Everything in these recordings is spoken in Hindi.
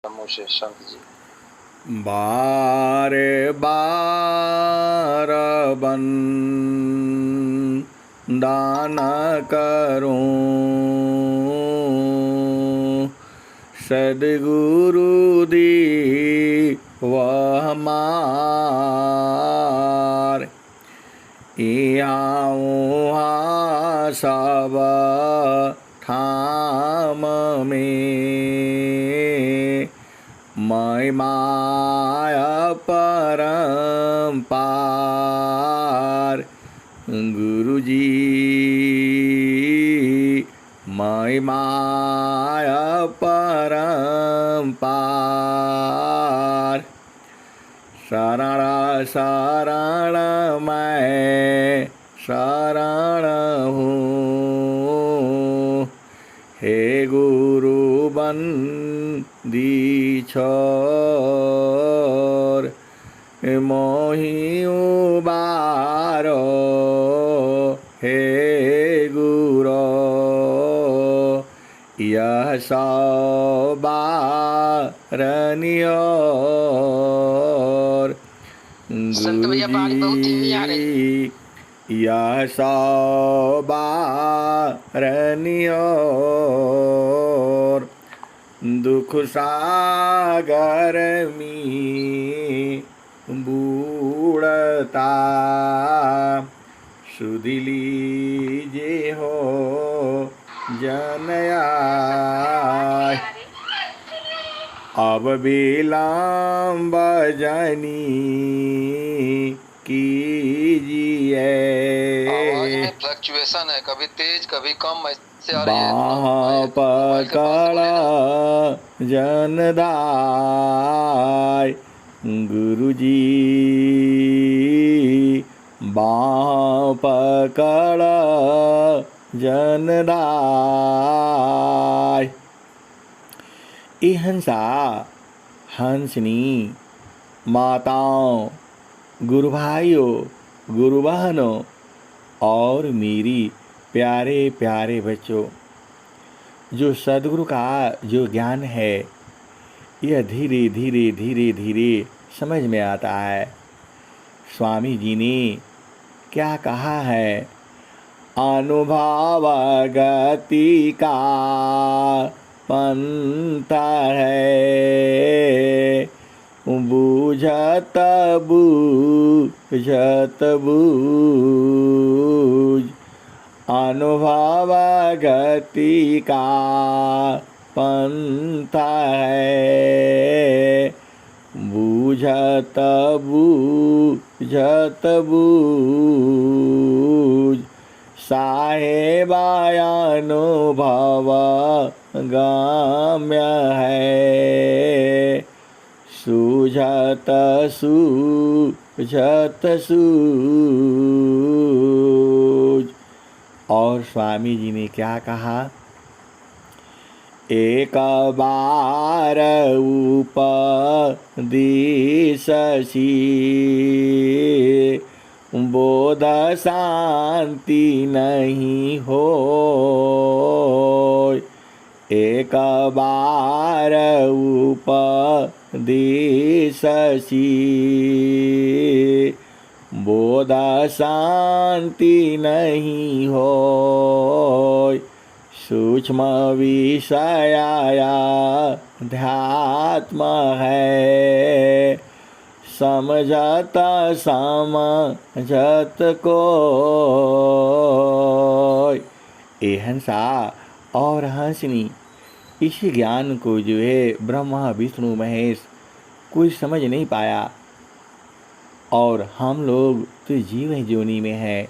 नमो शेषांत जी। बार बार दान करूं सद्गुरु दी वह मार यहाँ सब ठाम में मैं माया परम्पार गुरुजी मैं माया परम्पार शरण शरण मैं शरण हूँ हे गुरु बंदी छोर मोहि उबारो हे गुरो यह सौबारनियोर संत भैया बारी बहुत धीमी आ रही। यह सौबारनियोर दुख सागर में बूढ़ता सुध लीजिए हो जनया अब विलम्ब जनी कीजिए। आवाज में फ्लक्चुएशन है, कभी तेज कभी कम ऐसे आ रही है। बाह पकड़ा जनदाय गुरुजी बाह पकड़ा जनदाय। ए हंसा हंसनी माताओं गुरु भाइयों गुरु बहनों और मेरी प्यारे प्यारे बच्चों, जो सद्गुरु का जो ज्ञान है यह धीरे धीरे धीरे धीरे समझ में आता है। स्वामी जी ने क्या कहा है? अनुभव गति का पंथ है बूझत बूझत बूझ अनुभव गति का पंथ है बूझत बूझत बूझ साहेबानुभव गम्य है सूझत सूझत सूझ। और स्वामी जी ने क्या कहा? एक बार उपदेशसी बोध शांति नहीं हो एक बार उपदेशसी बोध शांति नहीं हो सूक्ष्म विषया ध्यात्म है समझत समझत को। ए हंसा और हंसनी इसी ज्ञान को जो है ब्रह्मा विष्णु महेश कोई समझ नहीं पाया और हम लोग तो जीव जोनी में है।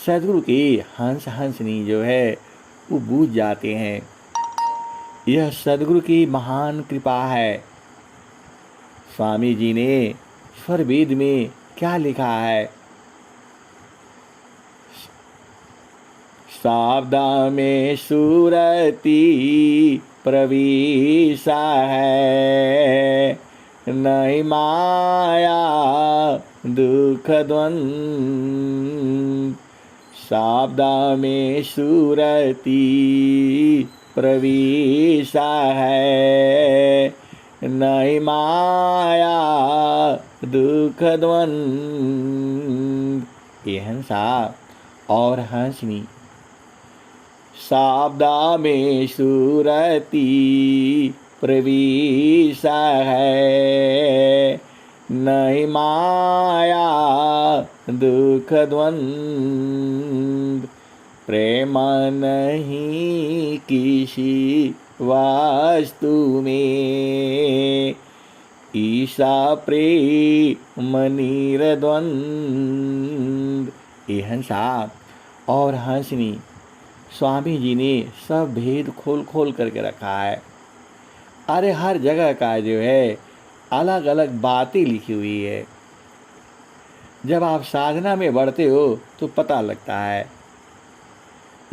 सद्गुरु की हंस हंसनी जो है वो बूझ जाते हैं। यह सद्गुरु की महान कृपा है। स्वामी जी ने स्वर वेद में क्या लिखा है? शब्द में सुरती प्रवेशा है नहीं माया दुख द्वंद शब्द में सुरती प्रवेशा है नहीं माया दुख द्वंद। ये हंसा और हंसनी शाब्दा में सुरती प्रवीषा है। नहीं माया दुख द्वंद, प्रेम नहीं किसी वास्तु में, ईशा प्रेम निरद्वंद। ये हंसा और हंसनी स्वामी जी ने सब भेद खोल खोल करके रखा है। अरे हर जगह का जो है अलग अलग बातें लिखी हुई है। जब आप साधना में बढ़ते हो तो पता लगता है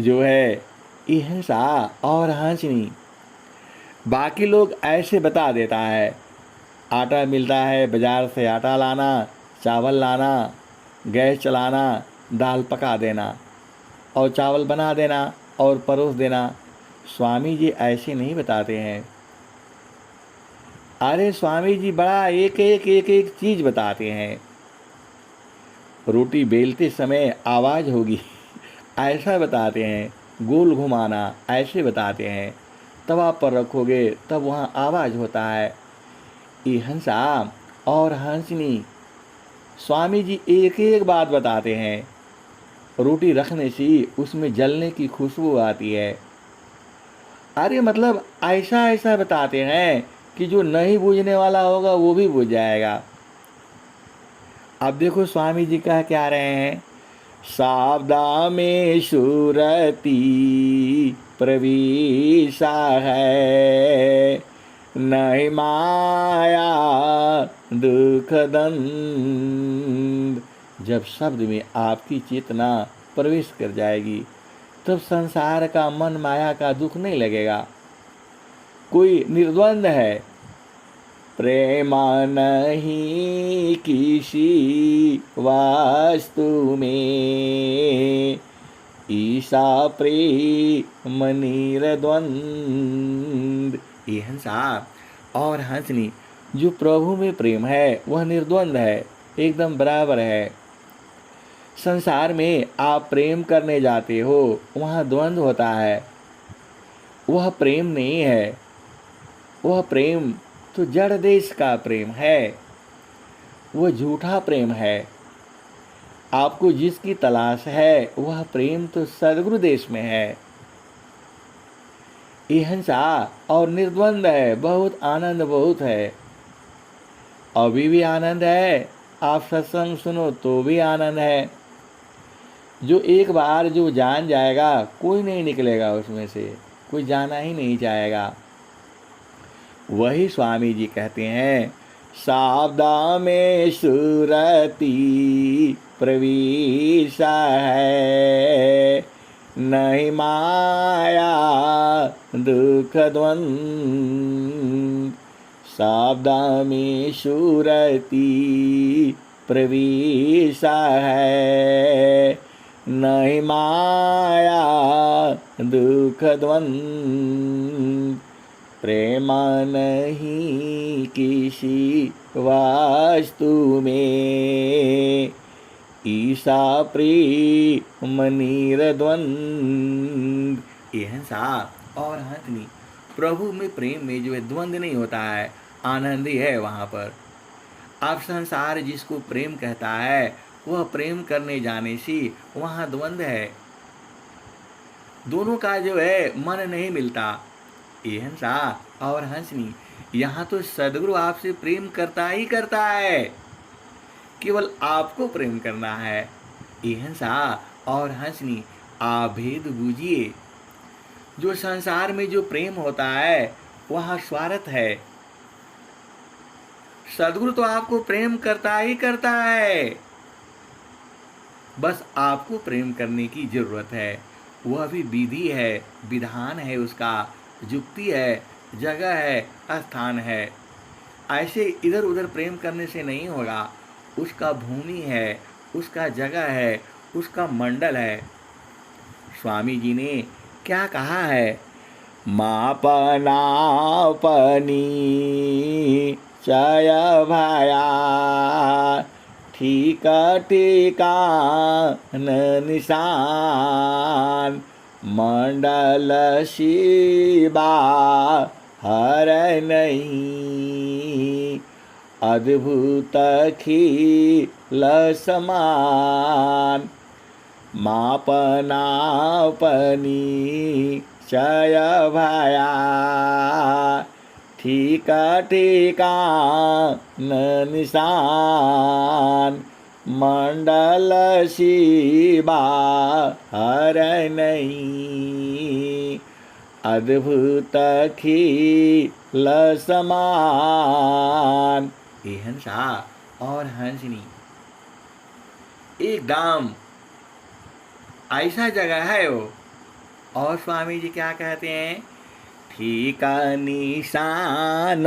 जो है ये हंसा और हंसनी। बाकी लोग ऐसे बता देता है, आटा मिलता है बाज़ार से आटा लाना, चावल लाना, गैस चलाना, दाल पका देना और चावल बना देना और परोस देना। स्वामी जी ऐसे नहीं बताते हैं। अरे स्वामी जी बड़ा एक एक चीज़ बताते हैं। रोटी बेलते समय आवाज़ होगी ऐसा बताते हैं, गोल घुमाना ऐसे बताते हैं, तवा पर रखोगे तब वहाँ आवाज़ होता है। ये हंसा और हंसनी स्वामी जी एक एक बात बताते हैं। रोटी रखने से उसमें जलने की खुशबू आती है। अरे मतलब ऐसा ऐसा बताते हैं कि जो नहीं बूझने वाला होगा वो भी बूझ जाएगा। अब देखो स्वामी जी कह क्या रहे हैं, शाब्दा में सुरती प्रवीषा है। नहीं माया दुख दंद। जब शब्द में आपकी चेतना प्रवेश कर जाएगी तब संसार का मन माया का दुख नहीं लगेगा। कोई निर्द्वंद है। प्रेम नहीं किसी वास्तु में, ईशा प्रेम निरद्वंद। ये हंसा और हंसनी जो प्रभु में प्रेम है वह निर्द्वंद है, एकदम बराबर है। संसार में आप प्रेम करने जाते हो वहाँ द्वंद्व होता है, वह प्रेम नहीं है। वह प्रेम तो जड़ देश का प्रेम है, वह झूठा प्रेम है। आपको जिसकी तलाश है वह प्रेम तो सद्गुरु देश में है। ये हंसा और निर्द्वंद है, बहुत आनंद बहुत है। अभी भी आनंद है, आप सत्संग सुनो तो भी आनंद है। जो एक बार जो जान जाएगा कोई नहीं निकलेगा उसमें से, कोई जाना ही नहीं चाहेगा। वही स्वामी जी कहते हैं, शाब्दा में सुरती प्रवीषा है। नहीं माया दुख द्वंद। शाब्दा में सुरती प्रवीषा है। नहीं माया दुख द्वंद। प्रेम नहीं किसी वास्तु में, ईशा प्रेम निरद्वंद। ये हंसा और हंसनी प्रभु में प्रेम में जो है द्वंद्व नहीं होता है, आनंद ही है वहाँ पर। अब संसार जिसको प्रेम कहता है वह प्रेम करने जाने से वहाँ द्वंद्व है, दोनों का जो है मन नहीं मिलता। ये हंसा और हंसनी यहाँ तो सद्गुरु आपसे प्रेम करता ही करता है, केवल आपको प्रेम करना है। ये हंसा और हंसनी आप भेद बूझिए। जो संसार में जो प्रेम होता है वहाँ स्वार्थ है। सद्गुरु तो आपको प्रेम करता ही करता है, बस आपको प्रेम करने की जरूरत है। वह भी विधि है, विधान है, उसका युक्ति है, जगह है, स्थान है। ऐसे इधर उधर प्रेम करने से नहीं होगा। उसका भूमि है, उसका जगह है, उसका मंडल है। स्वामी जी ने क्या कहा है, मापनापनी चय भया ठीक ठिकान निशान मंडल शिवा हर नहीं अद्भुत खिल समान मापनापनी चय भया ठीक ठिकान निशान मंडल शिवा हर नहीं अद्भुत खिल समान। ये हंसा और हंसनी एकदम ऐसा जगह है वो। और स्वामी जी क्या कहते हैं, ठीक निशान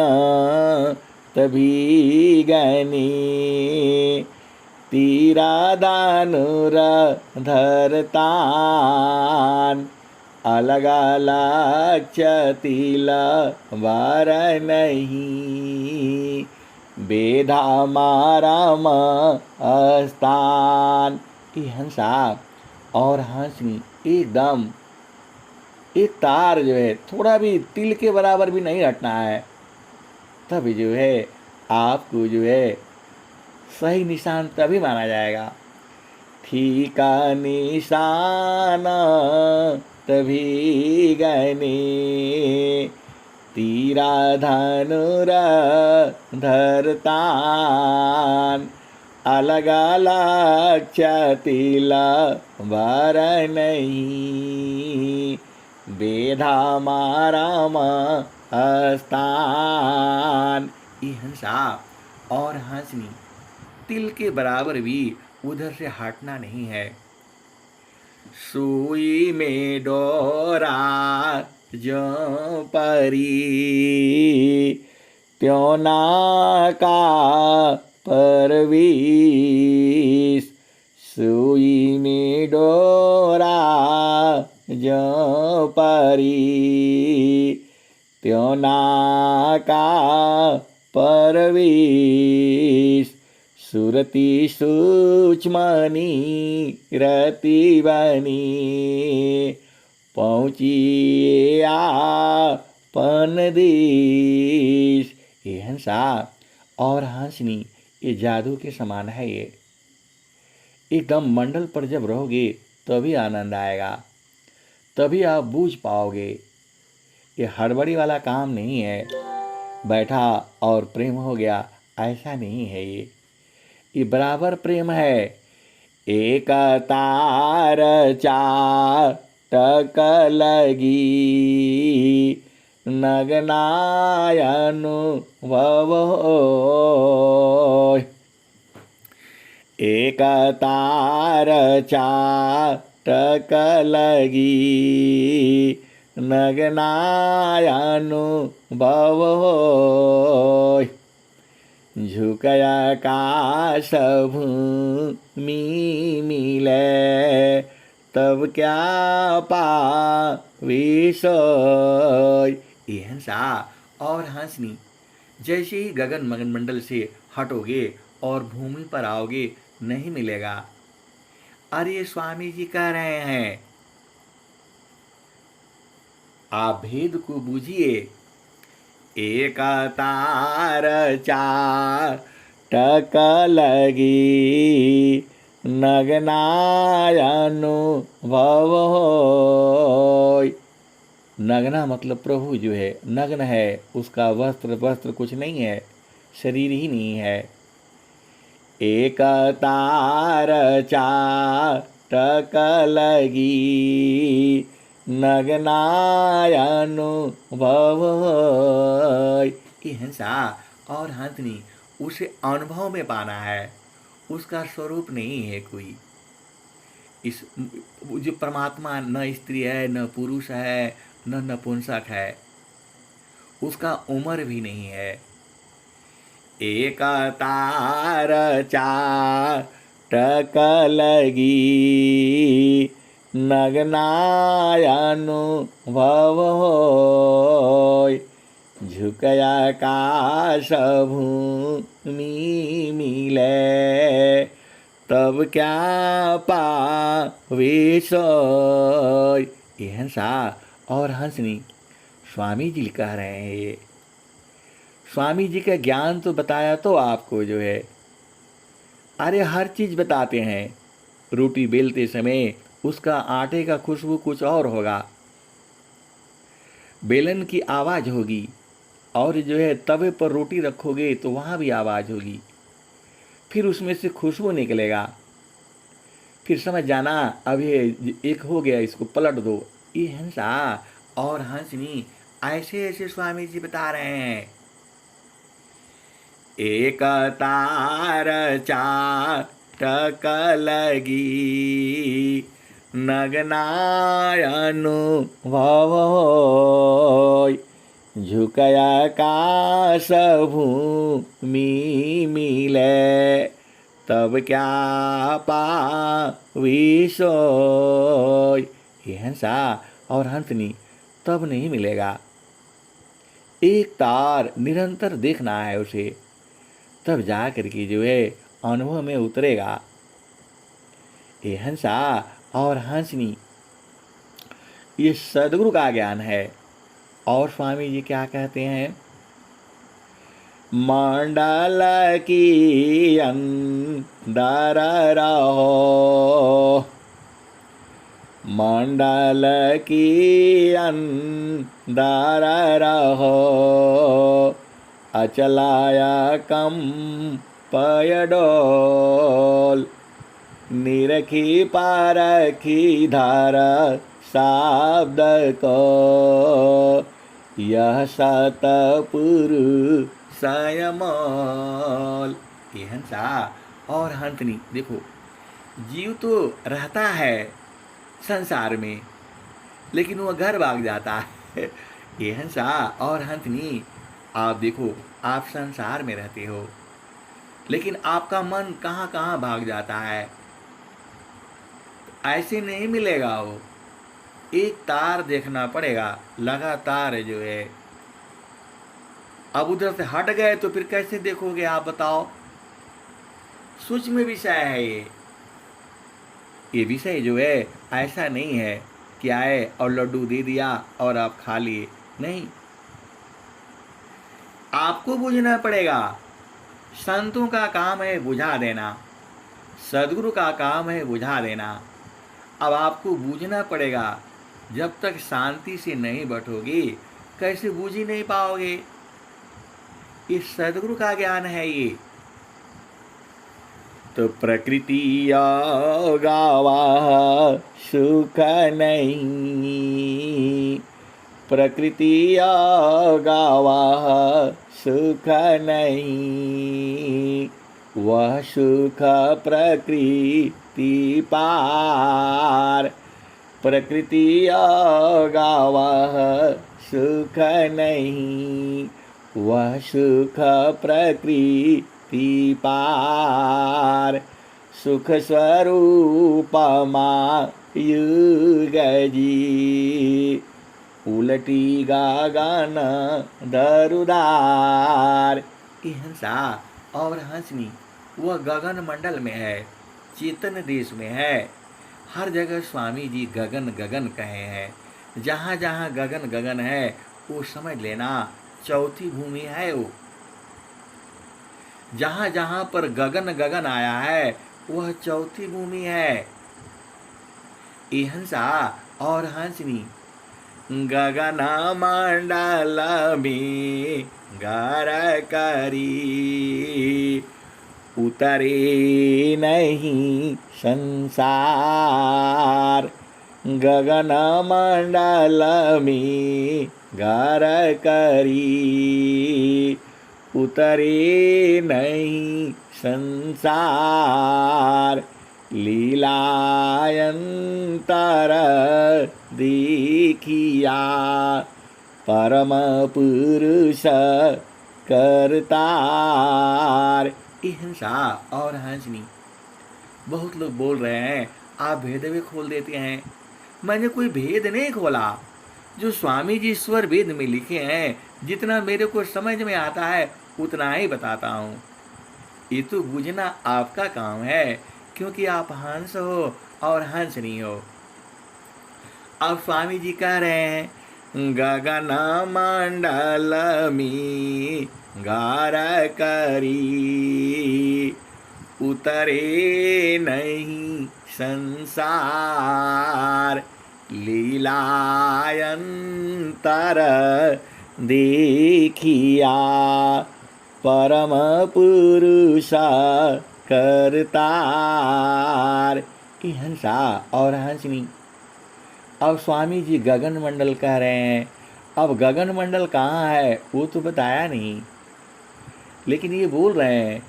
तभी गनी तीरा दानुर धरतान अलग अलग चतिल वार नहीं बेधा माराम स्थान। ये हंसा और हंसनी एकदम एक तार जो है थोड़ा भी तिल के बराबर भी नहीं हटना है, तभी जो है आपको जो है सही निशान तभी माना जाएगा। ठीक निशान तभी गने तीरा धनुर धरतान अलग अलग चतिल वार नहीं बेधा माराम स्थान। ये हंसा और हंसनी तिल के बराबर भी उधर से हटना नहीं है। सुई में डोरा जो परी त्यों ना का परवीस सुई में डोरा जो परी त्यों ना का परवीस सुरति सूक्ष्मनी रति बनी पहुँची आपन देश। ये हंसा और हंसनी ये जादू के समान है। ये एकदम मंडल पर जब रहोगे तभी आनंद आएगा, तभी आप बूझ पाओगे। ये हड़बड़ी वाला काम नहीं है, बैठा और प्रेम हो गया, ऐसा नहीं है। ये बराबर प्रेम है। एक तार चाटक लगी नगनायनुभव एक तार चाटक लगी नगनायनुभव झुकया काश भूमि मिले तब क्या पाविसोय। ये हंसा और हंसनी जैसे ही गगन मगन मंडल से हटोगे और भूमि पर आओगे नहीं मिलेगा। अरे स्वामी जी कह रहे हैं आप भेद को बूझिए। एक तार चाटक लगी नगनायनुभव होय। नगना मतलब प्रभु जो है नग्न है, उसका वस्त्र कुछ नहीं है, शरीर ही नहीं है। एक तार चाटक लगी नगनायनुभव होय। ये हंसा और हंसनी उसे अनुभव में पाना है, उसका स्वरूप नहीं है कोई। इस जो परमात्मा न स्त्री है न पुरुष है न नपुंसक है, उसका उम्र भी नहीं है। एक तार चाटक लगी नग्नायानुभव होय, झुकया आकाश भूमि मिले, तब क्या पावे सोय। ये हंसा और हंसनी स्वामी जी कह रहे हैं। ये स्वामी जी का ज्ञान तो बताया तो आपको जो है, अरे हर चीज बताते हैं। रोटी बेलते समय उसका आटे का खुशबू कुछ और होगा, बेलन की आवाज होगी, और जो है तवे पर रोटी रखोगे तो वहां भी आवाज होगी, फिर उसमें से खुशबू निकलेगा, फिर समझ जाना अब ये एक हो गया, इसको पलट दो। ये हंसा और हंसनी ऐसे ऐसे स्वामी जी बता रहे हैं। एक तार चाटक लगी, नग्नायानुभव होय, झुकया आकाश भूमि मिले, तब क्या पावी सोय। ये हंसा और हंसनी तब नहीं मिलेगा। एक तार निरंतर देखना है उसे, तब जा करके जो है अनुभव में उतरेगा। ये हंसा और हंसनी ये सदगुरु का ज्ञान है। और स्वामी जी क्या कहते हैं? मंडल की अंदर रहो, मंडल की अंदर रहो, अचलाया कम पयडोल, निरखी पारखी धारा शब्द को, यह सतपुरुष संयमोल। ये हंसा और हंसनी देखो, जीव तो रहता है संसार में, लेकिन वह घर भाग जाता है। ये हंसा और हंसनी आप देखो, आप संसार में रहते हो, लेकिन आपका मन कहाँ कहाँ भाग जाता है। ऐसे नहीं मिलेगा वो, एक तार देखना पड़ेगा लगातार जो है। अब उधर से हट गए तो फिर कैसे देखोगे आप बताओ? सूक्ष्म विषय है ये विषय जो है ऐसा नहीं है कि आए और लड्डू दे दिया और आप खा लिए, नहीं, आपको बुझना पड़ेगा। संतों का काम है बुझा देना, सदगुरु का काम है बुझा देना। अब आपको बूझना पड़ेगा। जब तक शांति से नहीं बैठोगे कैसे बूझ ही नहीं पाओगे। ये सदगुरु का ज्ञान है ये। तो प्रकृति गावा सुख नहीं, प्रकृति गावा सुख नहीं, वह सुख प्रकृति पार, प्रकृति गावा सुख नहीं, वह सुख प्रकृति पार, सुख स्वरूप युग जी, उलटी गगन दरुदार। हंसा और हंसनी वह गगन मंडल में है, चेतन देश में है। हर जगह स्वामी जी गगन गगन कहे हैं। जहाँ जहाँ गगन गगन है वो समझ लेना चौथी भूमि है वो। जहाँ जहाँ पर गगन गगन आया है वह चौथी भूमि है। ये हंसा और हंसनी गगन मंडल में घर करी, उतरे नहीं संसार, गगन मंडल में घर करी, उतरे नहीं संसार, लीलायंतर देखिया, परम पुरुष करतार। ये हंसा और हंसनी बहुत लोग बोल रहे हैं, आप भेद भी खोल देते हैं। मैंने कोई भेद नहीं खोला। जो स्वामी जी ईश्वर वेद में लिखे हैं, जितना मेरे को समझ में आता है उतना ही बताता हूँ। ये तो बूझना आपका काम है, क्योंकि आप हंस हो और हंसनी हो। अब स्वामी जी कह रहे हैं, गगन मंडल में गार करी, उतरे नहीं संसार, लीलायंतर देखिया, परम पुरुष करतार। ये हंसा और हंसनी। अब स्वामी जी गगन मंडल कह रहे हैं। अब गगन मंडल कहाँ है वो तो बताया नहीं, लेकिन ये बोल रहे हैं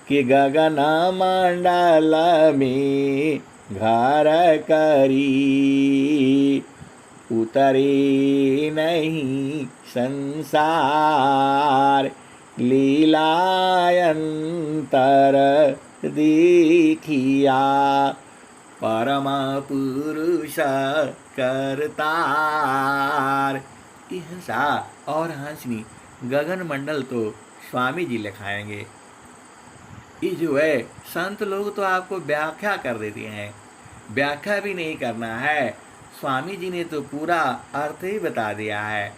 कि गगन मंडल में घर करी, उतरे नहीं संसार, लीलायंतर देखिया, परम पुरुष करतार। ये हंसा और हंसनी गगन मंडल तो स्वामी जी लिखाएंगे। ये जो है संत लोग तो आपको व्याख्या कर देते हैं, व्याख्या भी नहीं करना है। स्वामी जी ने तो पूरा अर्थ ही बता दिया है,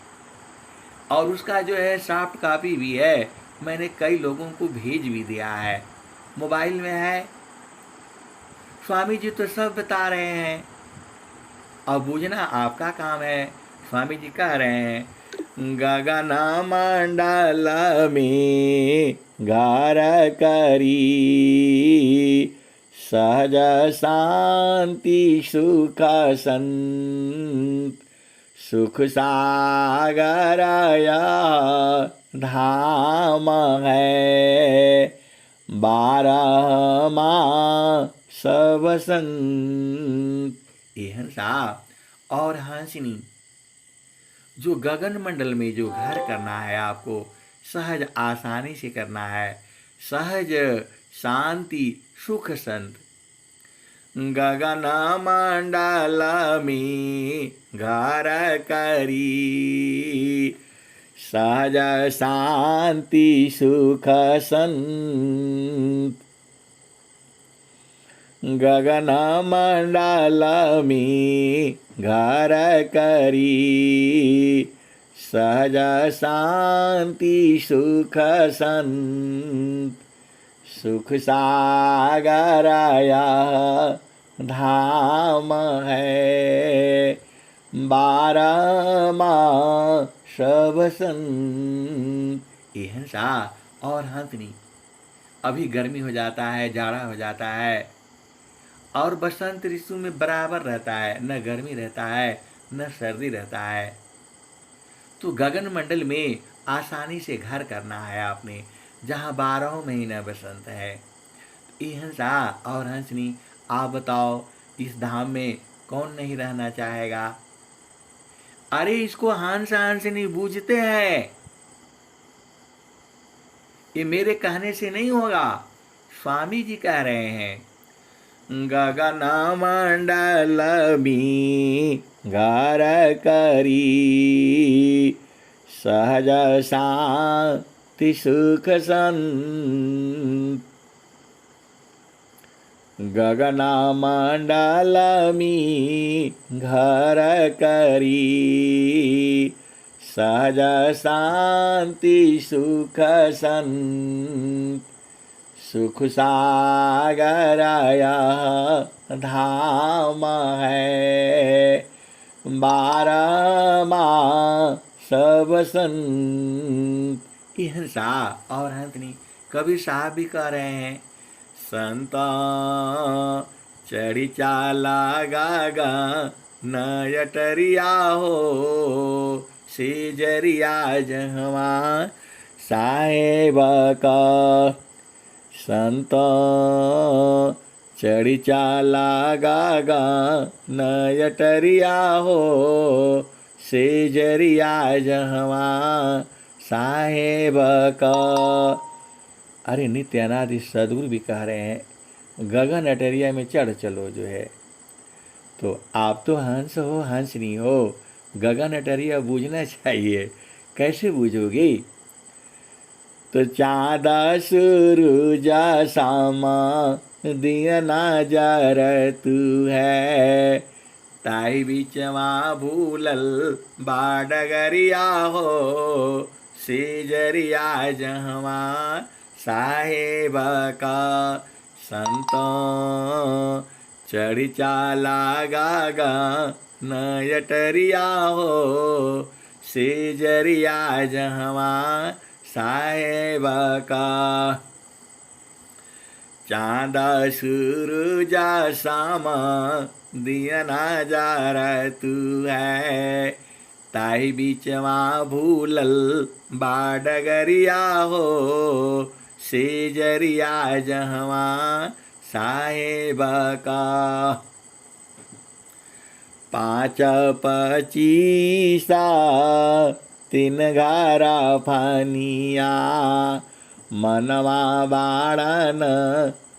और उसका जो है सॉफ्ट कॉपी भी है, मैंने कई लोगों को भेज भी दिया है, मोबाइल में है। स्वामी जी तो सब बता रहे हैं, अब बूझना आपका काम है। स्वामी जी कह रहे हैं, गगन मंडल में गार करी, सहज शांति सुख संत, सुख सागरया धाम है, 12 मास बसंत। ये हंसा और हंसनी। जो गगन मंडल में जो घर करना है आपको, सहज आसानी से करना है, सहज शांति सुख संत। गगन मंडल में घर करी, सहज शांति सुख संत, गगन मंडल में घर करी, सहज शांति सुख संत, सुख सागरया धाम है, 12 मास बसंत। ये हंसा और हंसनी। अभी गर्मी हो जाता है, जाड़ा हो जाता है, और बसंत ऋतु में बराबर रहता है, न गर्मी रहता है न सर्दी रहता है। तो गगन मंडल में आसानी से घर करना है आपने, जहाँ 12 महीना बसंत है। ये हंसा और हंसनी, आप बताओ इस धाम में कौन नहीं रहना चाहेगा? अरे इसको हंस हंसनी बूझते हैं, ये मेरे कहने से नहीं होगा, स्वामी जी कह रहे हैं। गगन मंडल में घर करी, सहज शांति सुख संत, गगन मंडल में घर करी, सहज शांति सुख संत, सुख सागरया धाम है, 12 मास बसंत। ये हंसा और हंसनी। कबीर साहब भी कह रहे हैं, संत चढ़ी चाला गागा नयटरिया हो, सेजरिया जहवा साहेब का, संत चढ़ी चाला गागा नयटरिया हो, सेजरिया जहवा साहेब का। अरे नित्य अनादि सदगुरु भी कह रहे हैं, गगन अटरिया में चढ़ चलो जो है, तो आप तो हंस हो, हंसनी हो, गगन अटरिया बूझना चाहिए, कैसे बूझोगी? तो चाँदा सूरजा सामा दिया ना जार तू है, ताई बीचवा भूलल बाडगरिया हो, सेजरिया जहवा साहेब का संतों चढ़ी चाला गागा नयटरिया हो, सेजरिया जहवा साहेब का। चाँदा सूरजा सामा दिया नजारा तू है, ताई बीचवा भूलल बाडगरिया हो, सेजरिया जहवा साहेब का। 5 25 3 घारा फानिया, मनवा बाड़न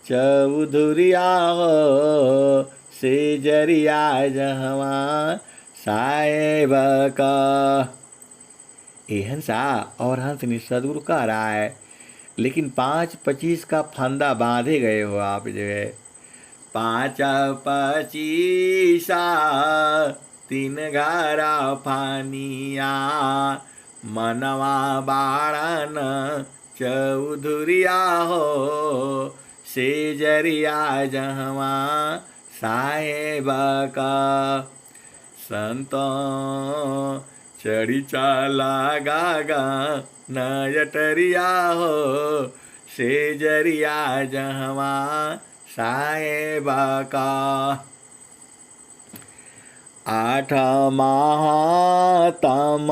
चौधुरिया हो, सेजरिया जहवा साहेब का। ये हंसा और हंसनी सदगुरु कह रहा है, लेकिन 5 25 का फंदा बांधे गए हो आप जो है। 5 25 3 घारा फानिया, मनवा बाड़न चौधुरिया हो, सेजरिया जहवा साहेब का। संतों चढ़ी चाला गागा नयटरिया हो, सेजरिया जहवा साहेब का। 8 महातम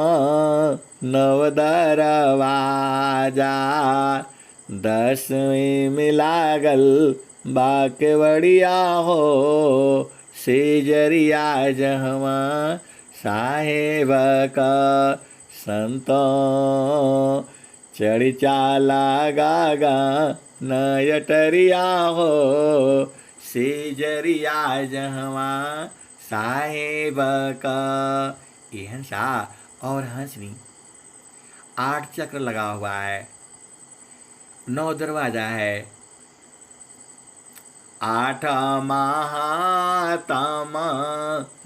9 दरवाजा, 10वीं में लागल बाकेवड़िया हो, सेजरिया जहवा साहेब का। संतों चढ़ी चाला गागा नयटरिया हो, सेजरिया जहवा साहेब का। ये हंसा और हंसनी 8 चक्र लगा हुआ है, 9 दरवाजा है। 8 महातम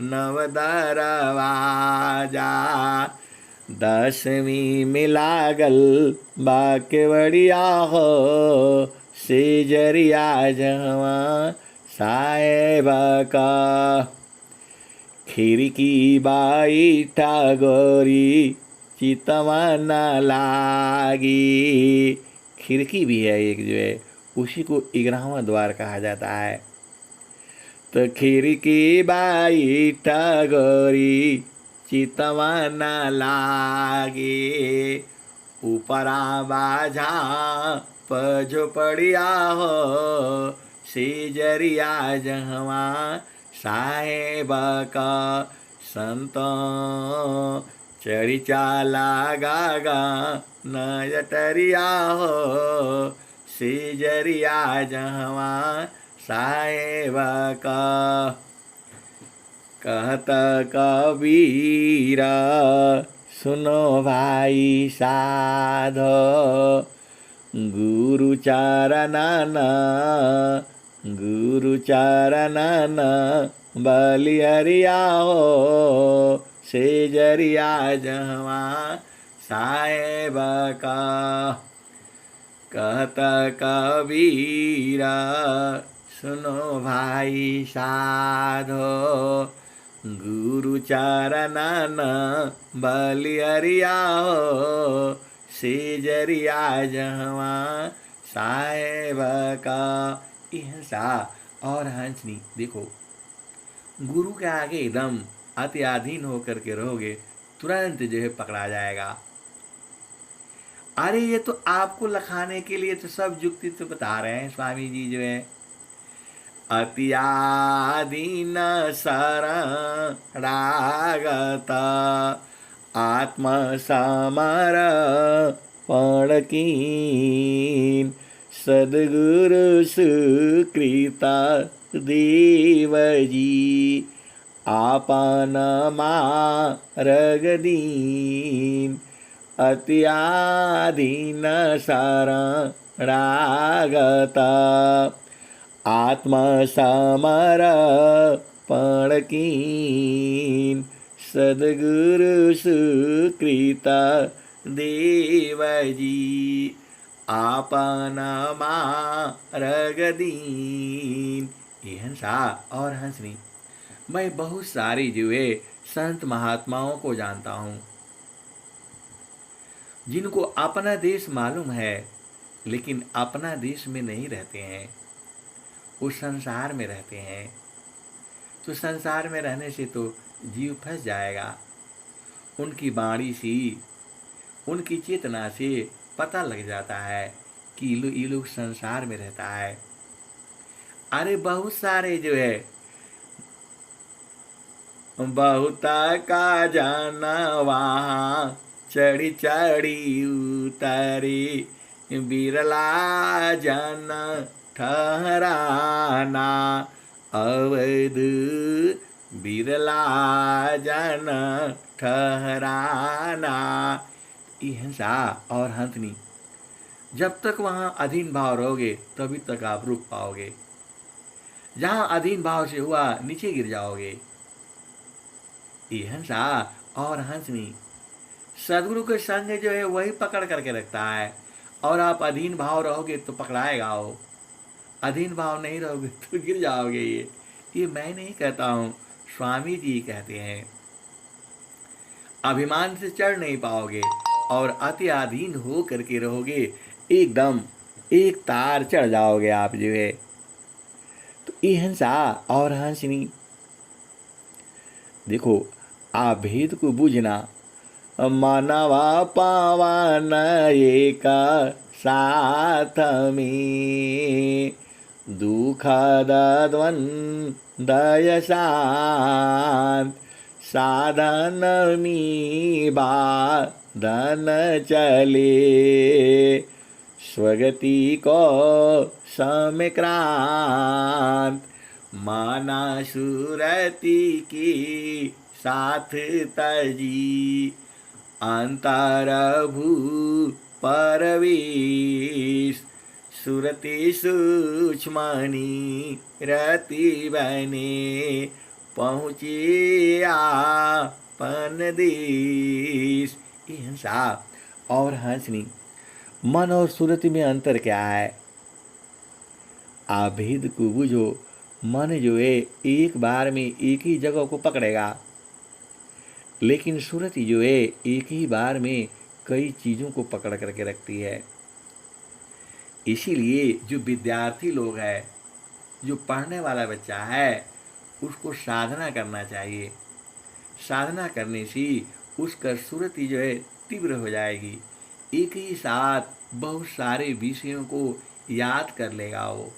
9 दरवाजा, 10वीं में लागल बाकेवड़िया हो, सेजरिया जहवा साहेब का। खिड़की बैठा गोरी चितवा न लागी, खिड़की भी है एक जो है, उसी को 11वां द्वार कहा जाता है। तो खिड़की बैठा गोरी चितवा न लागे, ऊपरा बाझा झोपड़िया हो, सेजरिया जहवा साहेब का। संतों चढ़ी चाला गागा नयटरिया हो, सेजरिया जहवा साहेब का। कहत कबीरा सुनो भाई साधो, गुरु चरणन बलिहरिया हो, सेजरिया जहवा साहेब का। कहत कबीरा सुनो भाई साधो, गुरु चरणन बलिहरिया हो, सेजरिया जहवा साहेब का। ये हंसा और हंसनी देखो, गुरु के आगे एकदम अत्याधीन होकर के रहोगे, तुरंत जो है पकड़ा जाएगा। अरे ये तो आपको लखाने के लिए तो सब जुक्ति तो बता रहे हैं स्वामी जी जो है। अत्याधीन शरणागत आत्म समर्पण कीन, सद्गुरु सुकृता देव जी आपन मार्ग दीन अति आधीन शरणागत आत्मसमर्पण कीन सद्गुरु सुकृत देवजी आपन मार्ग दीन। ये हंसा और हंसनी, मैं बहुत सारे जो है संत महात्माओं को जानता हूँ जिनको अपना देश मालूम है लेकिन अपना देश में नहीं रहते हैं, वो संसार में रहते हैं। तो संसार में रहने से तो जीव फंस जाएगा। उनकी वाणी से, उनकी चेतना से पता लग जाता है कि ये लोग संसार में रहता है। अरे बहुत सारे जो है बहुत का जाना वहाँ चढ़ी चढ़ी उतरी बिरला जन ठहराना अवध बिरला जन ठहराना। हंसा और हंसनी, जब तक वहाँ अधीन भाव रहोगे तभी तक आप रुक पाओगे। जहाँ अधीन भाव से हुआ नीचे गिर जाओगे। ये हंसा और हंसनी, सदगुरु के संग जो है वही पकड़ करके रखता है, और आप अधीन भाव रहोगे तो पकड़ाएगा वो, अधीन भाव नहीं रहोगे तो गिर जाओगे। ये मैं नहीं कहता हूँ, स्वामी जी कहते हैं। अभिमान से चढ़ नहीं पाओगे और अति अधीन हो करके रहोगे, एकदम एक तार चढ़ जाओगे आप जो है। तो ये हंसा और हंसनी, देखो आप भेद को बूझना, मानवा पावन एक साथ में दुख द्वंद्व शांत साधन में बाधन चले स्वगति को समक्रांत माना सुरति की साथ तजी अंतर भू परवेश सुरति सूक्ष्मणि रति बने पहुँचे आपन देश। ये हंसा और हंसनी, मन और सुरति में अंतर क्या है? आप भेद को बुझो। मन जो है एक बार में एक ही जगह को पकड़ेगा, लेकिन सुरति जो है एक ही बार में कई चीज़ों को पकड़ करके रखती है। इसीलिए जो विद्यार्थी लोग हैं, जो पढ़ने वाला बच्चा है, उसको साधना करना चाहिए। साधना करने से उसका सुरति जो है तीव्र हो जाएगी, एक ही साथ बहुत सारे विषयों को याद कर लेगा वो।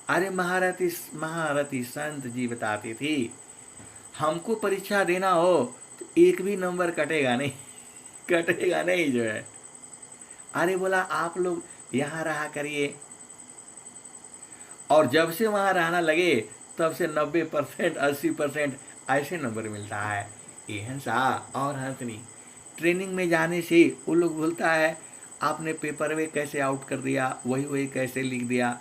अरे महारथी संत जी बताते थे, हमको परीक्षा देना हो तो एक भी नंबर कटेगा नहीं जो है। अरे बोला आप लोग यहाँ रहा करिए, और जब से वहाँ रहना लगे तब से 90% 80% ऐसे नंबर मिलता है। ये हंसा और हंसनी, ट्रेनिंग में जाने से वो लोग बोलता है आपने पेपर में कैसे आउट कर दिया, वही कैसे लिख दिया।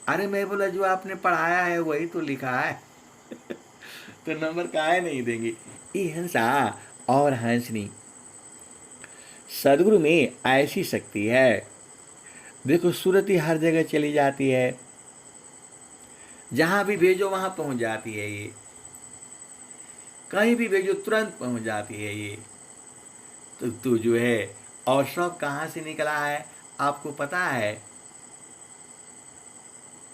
अरे मैं बोला जो आपने पढ़ाया है वही तो लिखा है तो नंबर काहे नहीं देंगे। ये हंसा और हंसनी, सदगुरु में ऐसी शक्ति है। देखो सुरति हर जगह चली जाती है, जहाँ भी भेजो वहाँ पहुँच जाती है। ये कहीं भी भेजो तुरंत पहुँच जाती है ये। तो जो है, और सब कहाँ से निकला है आपको पता है?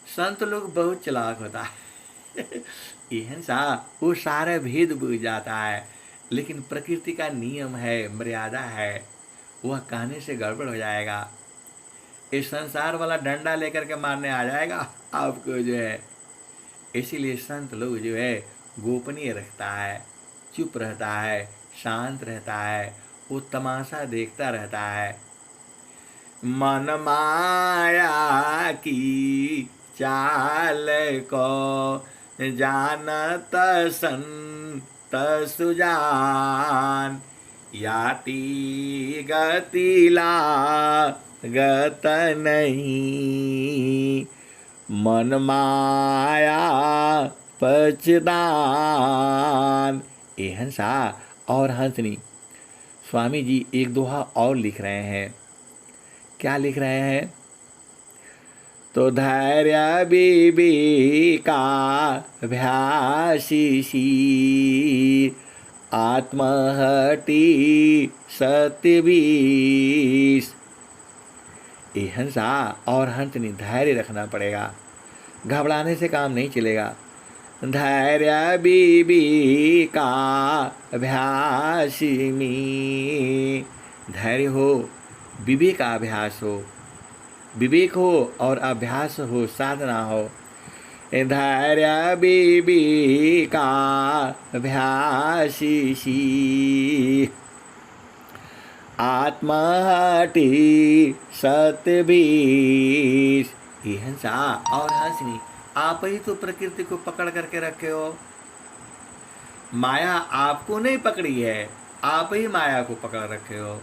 संत लोग बहुत चालाक होता है ये हंसा वो सारे भेद बुझ जाता है, लेकिन प्रकृति का नियम है, मर्यादा है, वह कहने से गड़बड़ हो जाएगा। इस संसार वाला डंडा लेकर के मारने आ जाएगा आपको जो है। इसीलिए संत लोग जो है गोपनीय रखता है, चुप रहता है, शांत रहता है, वो तमाशा देखता रहता है। मन माया की चाल को जानत संत सुजान, याति गति लागत नहीं, मन माया पचदान। ए हंसा और हंसनी, स्वामी जी एक दोहा और लिख रहे हैं। क्या लिख रहे हैं? तो धैर्य विवेका भ्यासीसी, आत्महटी सत्यवीस। ए हंसा और हंसनी, धैर्य रखना पड़ेगा, घबराने से काम नहीं चलेगा। धैर्य विवेका अभ्यासिमी, धैर्य हो, विवेक का अभ्यास हो, विवेक हो और अभ्यास हो, साधना हो। धैर्य विवेका अभ्यासिसी, आत्महटी सत्यवीस। ये हंसा और हंसनी, आप ही तो प्रकृति को पकड़ करके रखे हो, माया आपको नहीं पकड़ी है, आप ही माया को पकड़ रखे हो।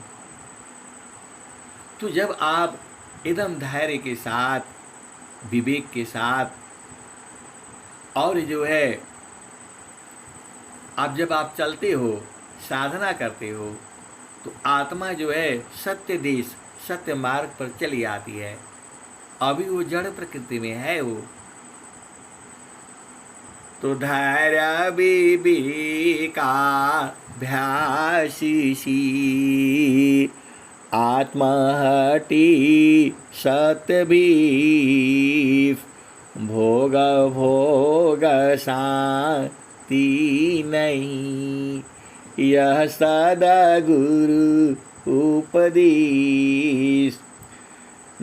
तो जब आप एकदम धैर्य के साथ, विवेक के साथ, और जो है जब आप चलते हो, साधना करते हो, तो आत्मा जो है सत्य देश, सत्य मार्ग पर चली आती है। अभी वो जड़ प्रकृति में है वो। तो धैर्य विवेका भ्यासीसी, आत्महटी सत्यवीस। भोग भोग शांति नहीं, यह सद्गुरु उपदेश।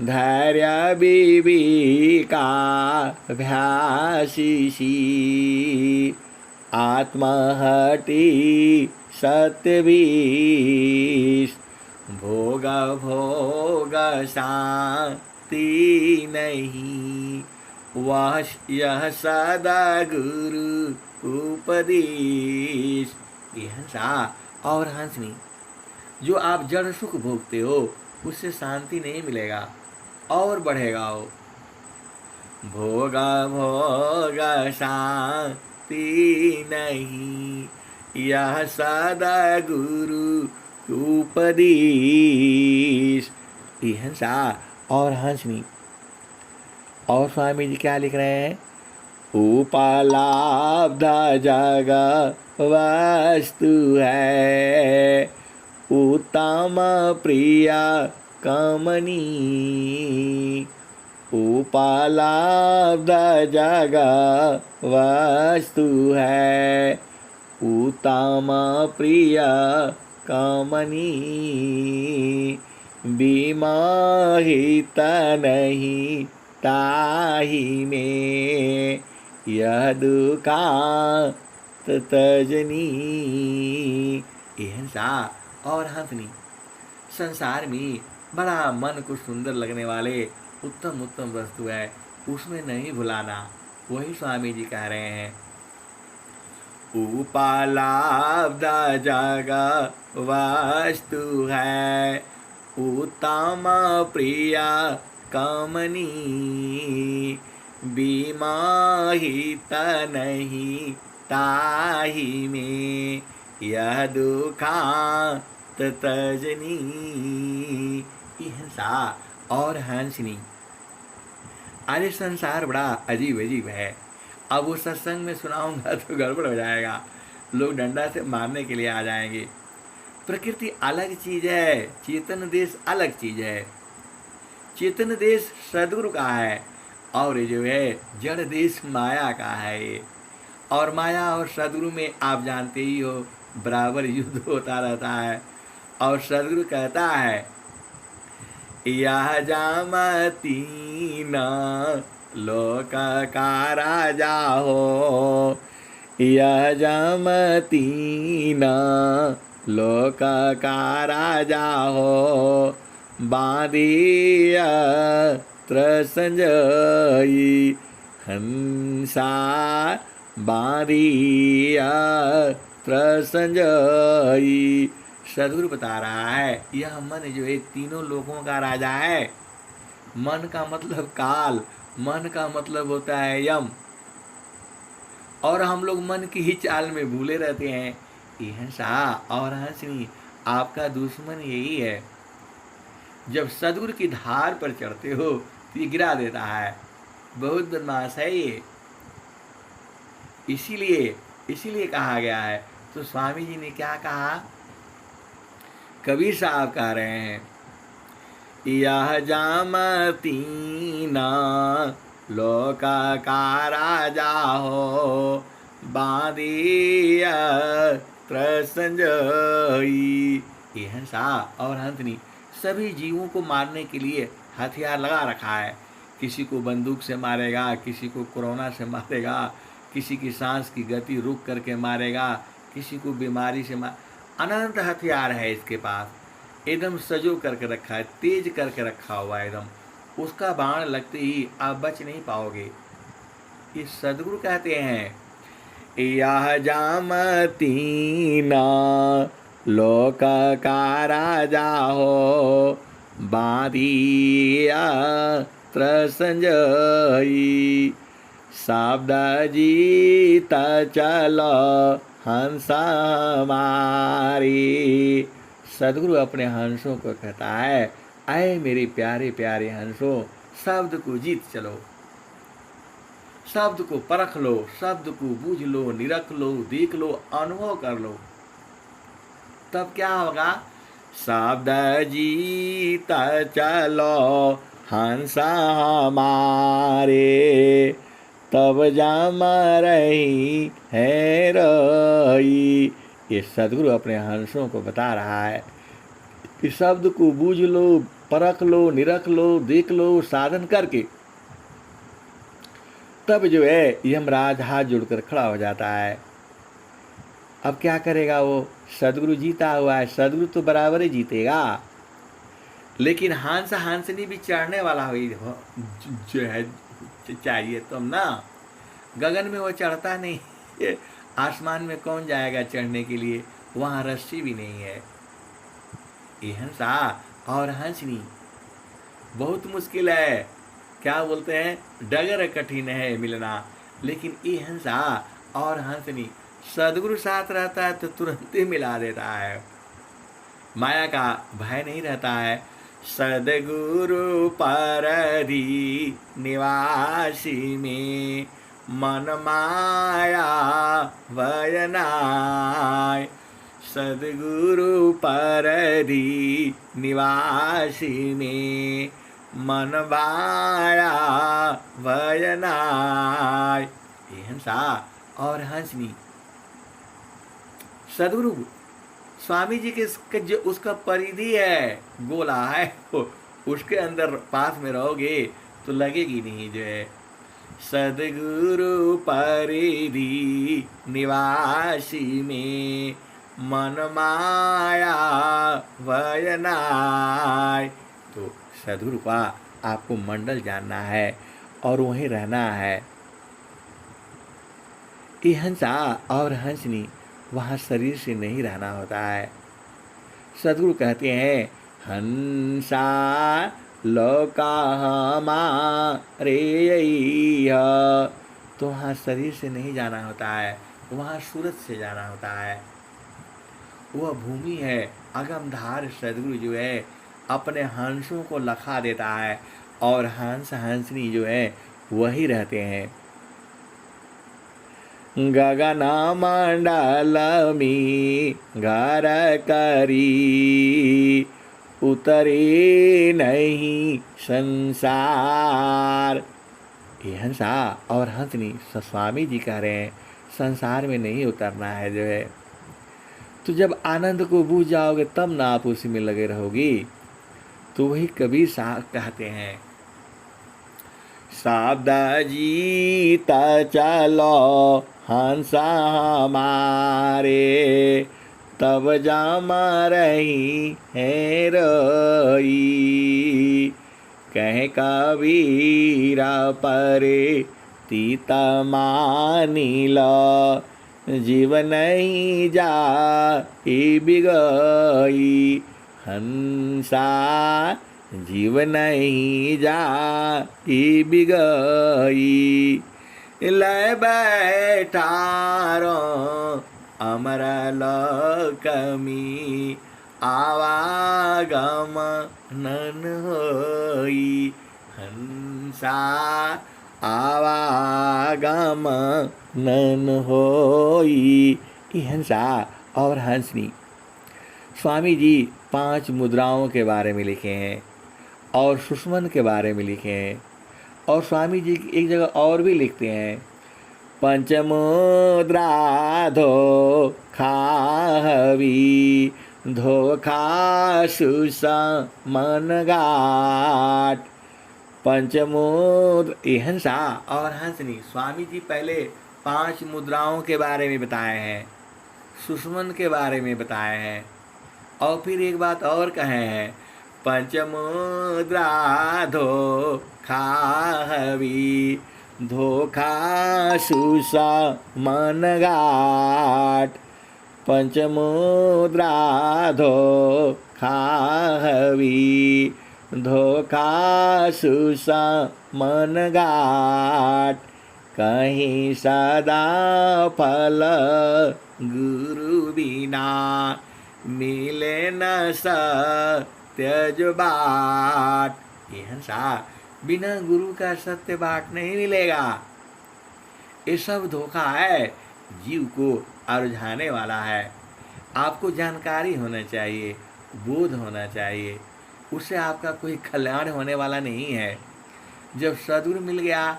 धैर्य विवेका भ्यासीसी, आत्महटी सत्यवीस। भोग भोग शांति नहीं, वह यह सद्गुरु उपदेश। ये हंसा और हंसनी, जो आप जड़ सुख भोगते हो उससे शांति नहीं मिलेगा और बढ़ेगा वो। भोग भोग शांति नहीं, यह सद्गुरु उपदेश। ये हंसा और हंसनी। और स्वामी जी क्या लिख रहे हैं? उपलब्ध जग वस्तु है, उत्तम प्रिय कमनी। उपलब्ध जग वस्तु है, उत्तम प्रिय कमनी। विमोहित नहीं ताहि में, यह दुखांत तजनी। ये हंसा और हंसनी, संसार में बड़ा मन को सुंदर लगने वाले उत्तम उत्तम वस्तु है, उसमें नहीं भुलाना। वही स्वामी जी कह रहे हैं। उपलब्ध जग वस्तु है, उत्तम प्रिय कमनी। विमोहित नहीं ताहि में, यह दुखांत तजनी। हंसा और हंसनी। अरे संसार बड़ा अजीब अजीब है। अब वो सत्संग में सुनाऊंगा तो गड़बड़ हो जाएगा, लोग डंडा से मारने के लिए आ जाएंगे। प्रकृति अलग चीज है, चेतन देश अलग चीज है। चेतन देश सद्गुरु का है और जो है जड़ देश माया का है ये। और माया और सद्गुरु में आप जानते ही हो बराबर युद्ध होता रहता है। और सद्गुरु कहता है, यह जामतीन लोक का राजा हो, यह जामतीन लोक का राजा हो। बांधिय त्र संजयी हंसा बांधिया संजयी। सदगुरु बता रहा है यह मन जो है तीनों लोगों का राजा है। मन का मतलब काल, मन का मतलब होता है यम, और हम लोग मन की ही चाल में भूले रहते हैं। हिंसा और हंसनी आपका दुश्मन यही है। जब सदगुरु की धार पर चढ़ते हो तो ये गिरा देता है। बहुत बदमाश है ये, इसीलिए कहा गया है। तो स्वामी जी ने क्या कहा, कबीर साहब कह रहे हैं, यह जामतीना लोका का राजा हो, बांधिया संजयी। ये हंसा और हंसनी सभी जीवों को मारने के लिए हथियार लगा रखा है। किसी को बंदूक से मारेगा, किसी को कोरोना से मारेगा, किसी की सांस की गति रुक करके मारेगा, किसी को बीमारी से अनंत हथियार है इसके पास। एकदम सजो करके रखा है, तेज करके रखा हुआ है एकदम। उसका बाण लगते ही आप बच नहीं पाओगे। ये सदगुरु कहते हैं, यह जामतीना लोक का राजा हो, बांधिया संजयी। शब्द जीत चलो हंसा मारी। सदगुरु अपने हंसों को कहता है, आए मेरे प्यारे प्यारे हंसों, शब्द को जीत चलो, शब्द को परख लो, शब्द को बूझ लो, निरख लो, देख लो, अनुभव कर लो। तब क्या होगा, शब्द जीत चलो हंसा हमारे, तब जाम रही है रही। ये सदगुरु अपने हंसों को बता रहा है कि शब्द को बूझ लो, परख लो, निरख लो, देख लो, साधन करके तब जो है यमराज हाथ जोड़कर खड़ा हो जाता है। अब क्या करेगा वो, सदगुरु जीता हुआ है, सदगुरु तो बराबर ही जीतेगा। लेकिन हंस हंसनी भी चढ़ने वाला हो जो है चाहिए तुम ना। गगन में वो चढ़ता नहीं, आसमान में कौन जाएगा चढ़ने के लिए, वहाँ रस्सी भी नहीं है। ये हंसा और हंसनी बहुत मुश्किल है। क्या बोलते हैं, डगर कठिन है मिलना। लेकिन ये हंसा और हंसनी सदगुरु साथ रहता है तो तुरंत ही मिला देता है। माया का भय नहीं रहता है। सदगुरु परधि निवासी में, मन माया वयनाय। सदगुरु परधि निवासी में, मन माया वयनाय। ये हंसा और हंसनी सदगुरु स्वामी जी के जो उसका परिधि है, गोला है, उसके अंदर पास में रहोगे तो लगेगी नहीं जो है। सदगुरु परिधि निवासी में, मन माया वयनाय। तो सदगुरु का आपको मंडल जानना है और वहीं रहना है। ये हंसा और हंसनी वहाँ शरीर से नहीं रहना होता है। सदगुरु कहते हैं, हंसा लोका हमारे तो वहाँ शरीर से नहीं जाना होता है, वहाँ सूरत से जाना होता है। वह भूमि है, अगमधार सदगुरु जो है अपने हंसों को लखा देता है और हंस हंसनी जो है वही रहते हैं। गगन मंडल में घर करी, उतरे नहीं संसार। ये हंसा और हंसनी स्वामी जी कह रहे हैं संसार में नहीं उतरना है जो है। तो जब आनंद को बूझ जाओगे तब ना आप उसी में लगे रहोगी। तो वही कबीर साहब कहते हैं, शब्द जीता चलो हंसा हमारे, तब जाम रही है रही। कह कबीरा परे तीत मानिल जीव नहीं जाई बिगई हंसा जीव नहीं जाई बिगई लय बैठारो अमर लकमी आवागम नन होई हंसा आवागम नन होई। ये हंसा और हंसनी स्वामी जी 5 मुद्राओं के बारे में लिखे हैं और सुषमन के बारे में लिखे हैं। और स्वामी जी एक जगह और भी लिखते हैं, पंचमुद्रा धोखाहवी धोखा सुसमन गाट। पंचमुद्र ये हंसा और हंसनी स्वामी जी पहले 5 मुद्राओं के बारे में बताए हैं, सुषमन के बारे में बताए हैं और फिर एक बात और कहे हैं, पंचमुद्रा धोखाहवी धोखा सुसमन गाट। पंचमुद्रा धोखाहवी धोखा सुसमन गाट। कहीं सदा फल गुरु बिना मिले न सत्य जो बाट। ये हंसा बिना गुरु का सत्य बाट नहीं मिलेगा। ये सब धोखा है, जीव को अरझाने वाला है। आपको जानकारी होना चाहिए, बोध होना चाहिए, उससे आपका कोई कल्याण होने वाला नहीं है। जब सद्गुरु मिल गया,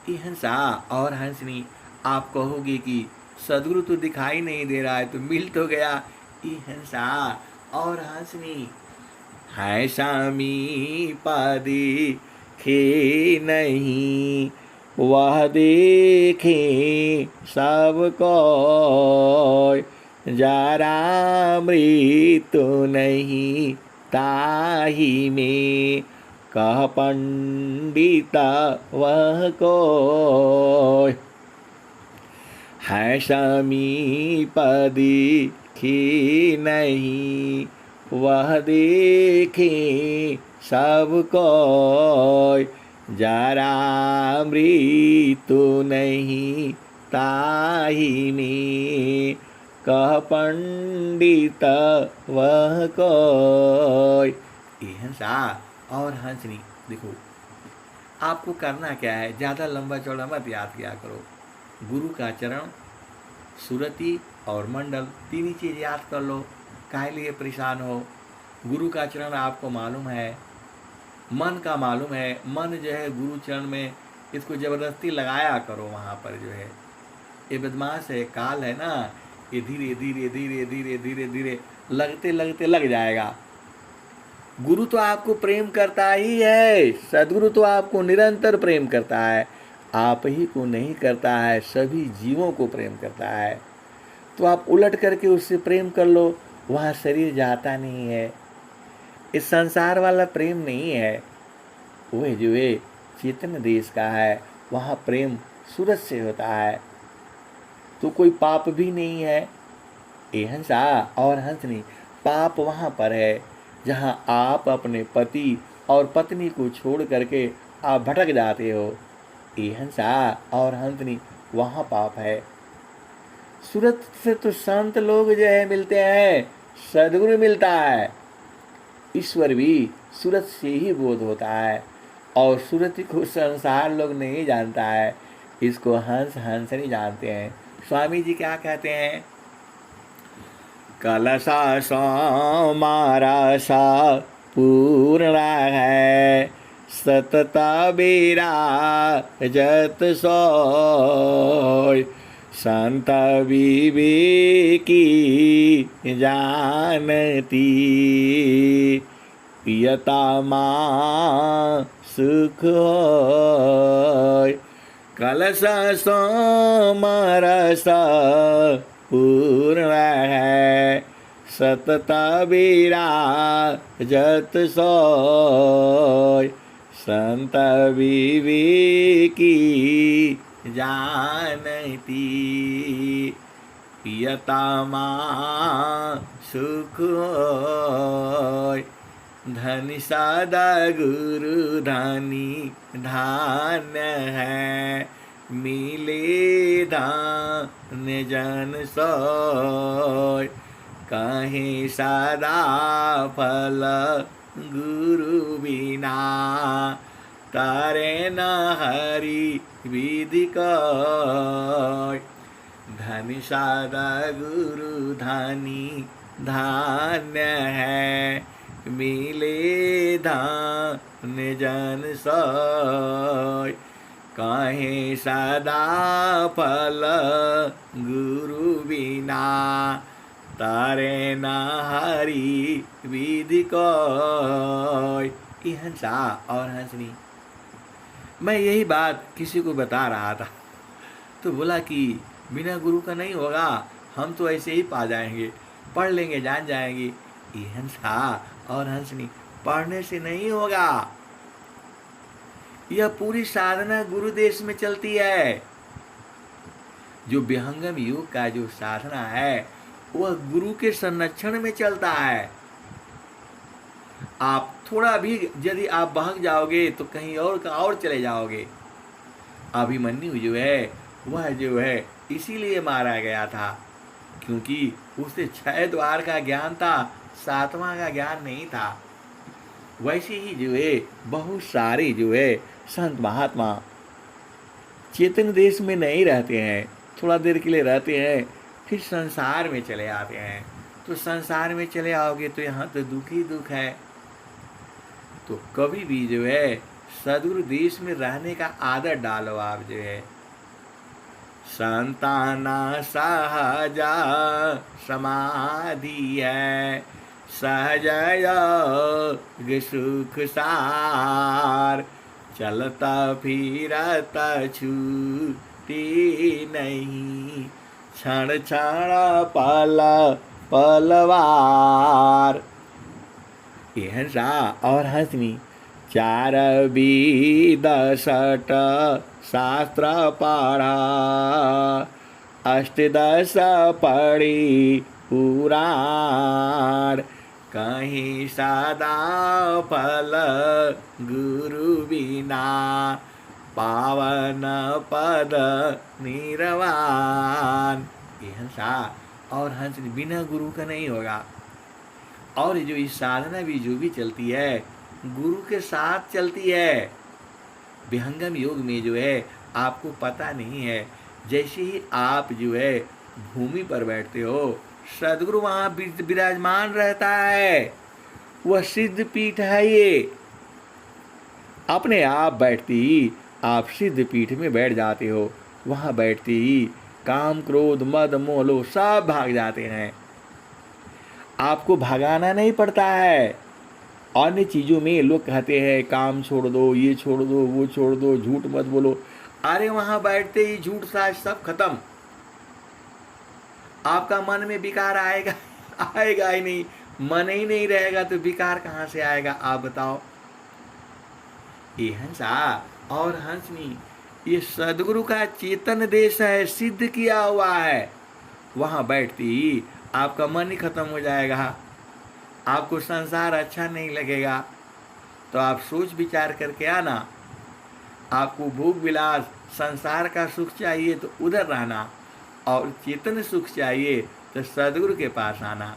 ये हंसा और हंसनी आप कहोगे कि सद्गुरु तो दिखाई नहीं दे रहा है, तो मिल तो गया। ये हंसा और हंसनी है स्वामी पदी खे नहीं वह देखे सबको जरा मृत्यु नहीं ताही में कह पंडित वह को है समीपदी खी नहीं वह देखे सबको जरा मृत्यु नहीं ताही में कह पंडित वह कोय। ये हंसा और हंसनी देखो, आपको करना क्या है, ज़्यादा लंबा चौड़ा मत याद किया करो। गुरु का चरण, सुरति और मंडल, 3 ही चीज़ याद कर लो। काहे लिए परेशान हो? गुरु का चरण आपको मालूम है, मन का मालूम है। मन जो है गुरु चरण में, इसको ज़बरदस्ती लगाया करो। वहाँ पर जो है ये बदमाश है, काल है ना, ये धीरे धीरे धीरे धीरे धीरे धीरे लगते लगते लग जाएगा। गुरु तो आपको प्रेम करता ही है, सद्गुरु तो आपको निरंतर प्रेम करता है। आप ही को नहीं करता है, सभी जीवों को प्रेम करता है। तो आप उलट करके उससे प्रेम कर लो, वहाँ शरीर जाता नहीं है। इस संसार वाला प्रेम नहीं है, वह जो है चेतन देश का है, वहाँ प्रेम सूरज से होता है। तो कोई पाप भी नहीं है। ये हंसा और हंसनी, पाप वहाँ पर है जहाँ आप अपने पति और पत्नी को छोड़ करके आप भटक जाते हो। ये हंसा और हंसनी, वहाँ पाप है। सूरत से तो संत लोग जो है मिलते हैं, सद्गुरु मिलता है। ईश्वर भी सूरत से ही बोध होता है और सूरत को संसार लोग नहीं जानता है, इसको हंस हंसनी जानते हैं। स्वामी जी क्या कहते हैं? कलसा सोमारा सा पूर्ण है सतता बेरा जत सोय संत विवेकी जानती पियता माँ सुख होय। कलश सोमरस पूर्ण है सतता बीरा जत सोय संत विवेकी जानती, पियतमा सुख होय। धनि सदा गुरु धनी धान्य है, मिले धान्य जन सोय। कहीं सदा फल गुरु बिना, तारे न हरि विधि कोय। धनि सदा गुरु धनी धान्य है, मिले धान्य जन सोय। कहीं सदा फल गुरु बिना, तारे न हरि विधि कोय। ये हंसा और हंसनी। मैं यही बात किसी को बता रहा था तो बोला कि बिना गुरु का नहीं होगा, हम तो ऐसे ही पा जाएंगे, पढ़ लेंगे जान जाएंगे। ये हंसा और हंसनी, पढ़ने से नहीं होगा। यह पूरी साधना गुरुदेश में चलती है। जो विहंगम योग का जो साधना है वह गुरु के संरक्षण में चलता है। आप थोड़ा भी यदि आप बहक जाओगे तो कहीं और का और चले जाओगे। अभिमन्यु जो है वह जो है इसीलिए मारा गया था क्योंकि उसे 6 द्वार का ज्ञान था, 7वां का ज्ञान नहीं था। वैसे ही जो है बहुत सारे जो है संत महात्मा चेतन देश में नहीं रहते हैं, थोड़ा देर के लिए रहते हैं, फिर संसार में चले आते हैं। तो संसार में चले आओगे तो यहाँ तो दुख ही दुख है। तो कभी भी जो है सदगुरु देश में रहने का आदत डालो। आप जो है संताना सहजा समाधि है, सहज योग सुख सार। चलता फिरता छूटी नहीं, क्षण क्षण पल पलवार। ये हंसा और हंसनी। 4 वेद 6 शास्त्र पढ़ा, 8 पढ़ी पुराण। कहीं सदा फल गुरु बिना, पावन पद निर्वाण। ये हंसा और हंस बिना गुरु का नहीं होगा। और जो इस साधना भी जो भी चलती है गुरु के साथ चलती है। विहंगम योग में जो है आपको पता नहीं है, जैसे ही आप जो है भूमि पर बैठते हो सदगुरु वहाँ विराजमान रहता है। वह सिद्ध पीठ है। ये अपने आप बैठती ही आप सिद्ध पीठ में बैठ जाते हो। वहाँ बैठते ही काम क्रोध मद मोह लोभ सब भाग जाते हैं। आपको भगाना नहीं पड़ता है। अन्य चीज़ों में लोग कहते हैं काम छोड़ दो, ये छोड़ दो, वो छोड़ दो, झूठ मत बोलो। अरे वहाँ बैठते ही झूठ साज सब खत्म। आपका मन में विकार आएगा आएगा ही नहीं। मन ही नहीं रहेगा तो विकार कहाँ से आएगा आप बताओ। ये हंसा और हंसनी, ये सदगुरु का चेतन देश है, सिद्ध किया हुआ है। वहाँ बैठती ही आपका मन ही खत्म हो जाएगा। आपको संसार अच्छा नहीं लगेगा तो आप सोच विचार करके आना। आपको भोग विलास संसार का सुख चाहिए तो उधर रहना, और चेतन सुख चाहिए तो सदगुरु के पास आना।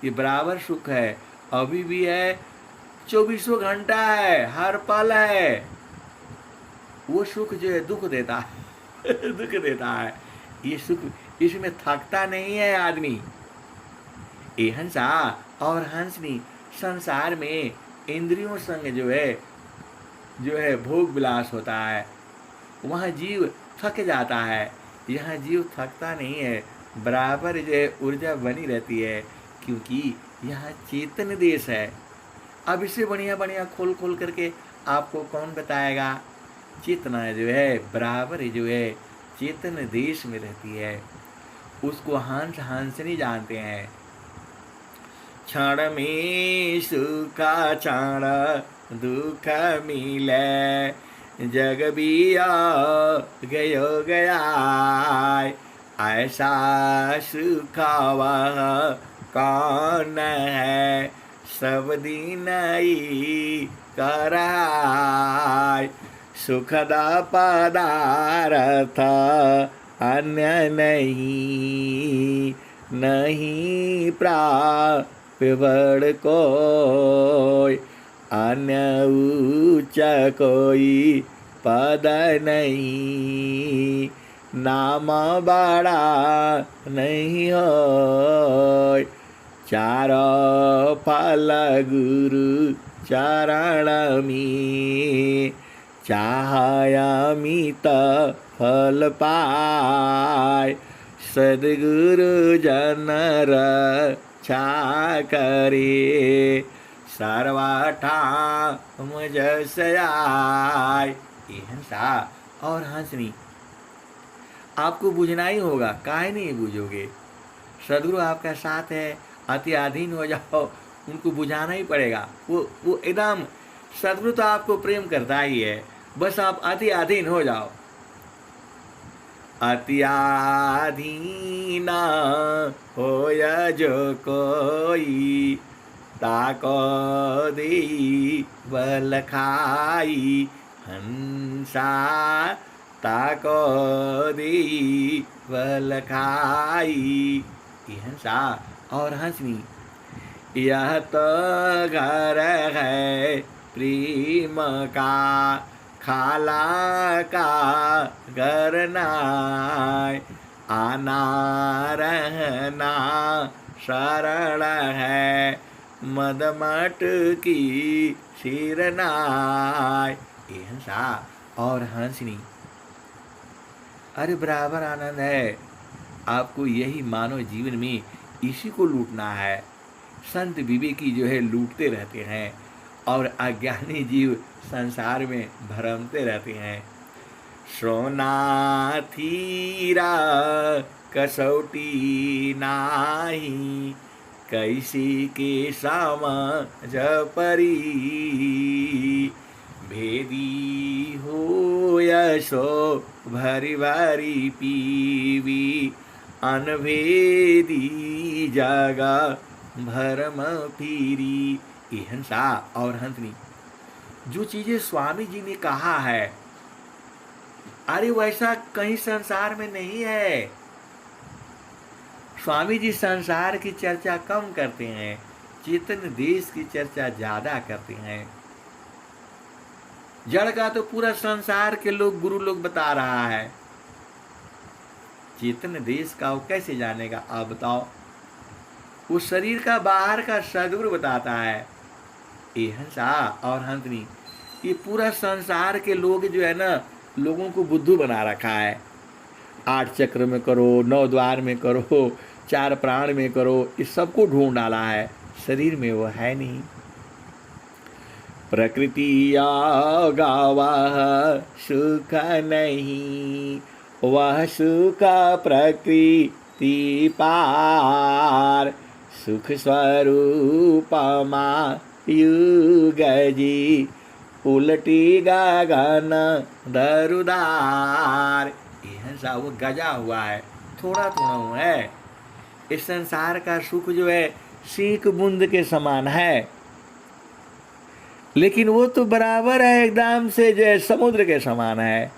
ये बराबर सुख है, अभी भी है, 24 घंटा है, हर पल है। वो सुख जो है दुख देता है दुख देता है। ये सुख, इसमें थकता नहीं है आदमी। ये हंसा और हंसनी, संसार में इंद्रियों संग जो है भोग विलास होता है। वहाँ जीव थक जाता है, यहाँ जीव थकता नहीं है, बराबर जो है ऊर्जा बनी रहती है, क्योंकि यहाँ चेतन देश है। अब इससे बढ़िया बढ़िया खोल खोल करके आपको कौन बताएगा। चेतना जो है बराबर जो है चेतन देश में रहती है। उसको हंस हंसनी जानते हैं। क्षण में सुख क्षण दुख मिले, जग भी गयो गया, ऐसा सुखावा कौन है, सब दिन ही कराय। सुखदा पदार्थ अन्य नहीं, नहीं प्राप्य बड़ कोई, अन्य उच्च कोई पद नहीं, नाम बड़ा नहीं होय। चार फल गुरु चरण में, चाहयामित फल पाय। सद्गुरु जनर रक्षा करे, सर्वठाम जस आय। ये हंसा और हंसनी आपको बुझना ही होगा, काहे नहीं बुझोगे? सदगुरु आपका साथ है, अति अधीन हो जाओ, उनको बुझाना ही पड़ेगा। वो एकदम सदगुरु तो आपको प्रेम करता ही है, बस आप अति अधीन हो जाओ। अति अधीन होय जो कोई, ताको देई बल खाई। हंसा ताको देई बल खाई। ये हंसा और हंसनी यह तो घर है प्रेम का, खाला का घर नाय। आना रहना शरण है, मदमट की शिरनाय। ये हंसा और हंसनी अरे बराबर आनंद है। आपको यही मानव जीवन में इसी को लूटना है। संत विवेकी जो है लूटते रहते हैं और अज्ञानी जीव संसार में भरमते रहते हैं। सोना थीरा कसौटी नाही, कैसी के समझ परी। भेदी हो यशो भरी भरी पीवी, अनभेदी जगा भरम फिरी। ये हंसा और हंसनी जो चीजें स्वामी जी ने कहा है, अरे वैसा कहीं संसार में नहीं है। स्वामी जी संसार की चर्चा कम करते हैं, चेतन देश की चर्चा ज्यादा करते हैं। जड़ का तो पूरा संसार के लोग गुरु लोग बता रहा है, चेतन देश का वो कैसे जानेगा आप बताओ? उस शरीर का बाहर का सदगुरु बताता है। ये हंसा और हंसनी ये पूरा संसार के लोग जो है ना, लोगों को बुद्धू बना रखा है। 8 चक्र में करो, 9 द्वार में करो, 4 प्राण में करो, इस सबको ढूंढ डाला है, शरीर में वो है नहीं। प्रकृति गावा सुख नहीं, वह सुख प्रकृति पार। सुख स्वरूपमा युग जी, उलटी गगन दरुदार। ये वो गजा हुआ है, थोड़ा थोड़ा हुआ है। इस संसार का सुख जो है सीख बूंद के समान है, लेकिन वो तो बराबर है एकदम से जो समुद्र के समान है।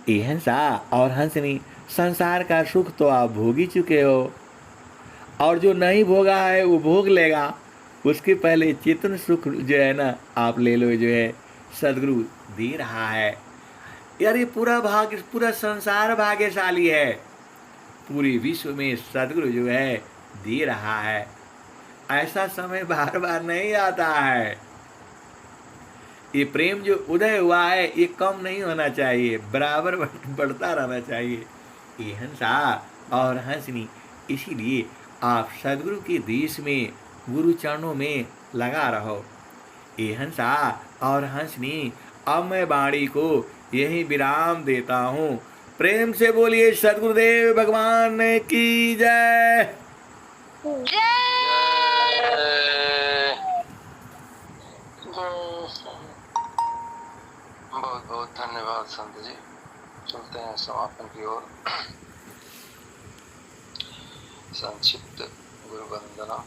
ये हंसा और हंसनी संसार का सुख तो आप भोग ही चुके हो, और जो नहीं भोगा है वो भोग लेगा। उसके पहले चेतन सुख जो है ना आप ले लो, जो है सदगुरु दे रहा है। यार ये पूरा संसार भाग्यशाली है, पूरे विश्व में सदगुरु जो है दे रहा है। ऐसा समय बार बार नहीं आता है। ये प्रेम जो उदय हुआ है ये कम नहीं होना चाहिए, बराबर बढ़ता रहना चाहिए। ये हंसा और हंसनी इसीलिए आप सदगुरु के देश में गुरु चरणों में लगा रहो। ये हंसा और हंसनी अब मैं वाणी को यही विराम देता हूँ। प्रेम से बोलिए सदगुरुदेव भगवान की जय। जय संत जी, चलते हैं समापन की ओर। संक्षिप्त गुरु वंदना।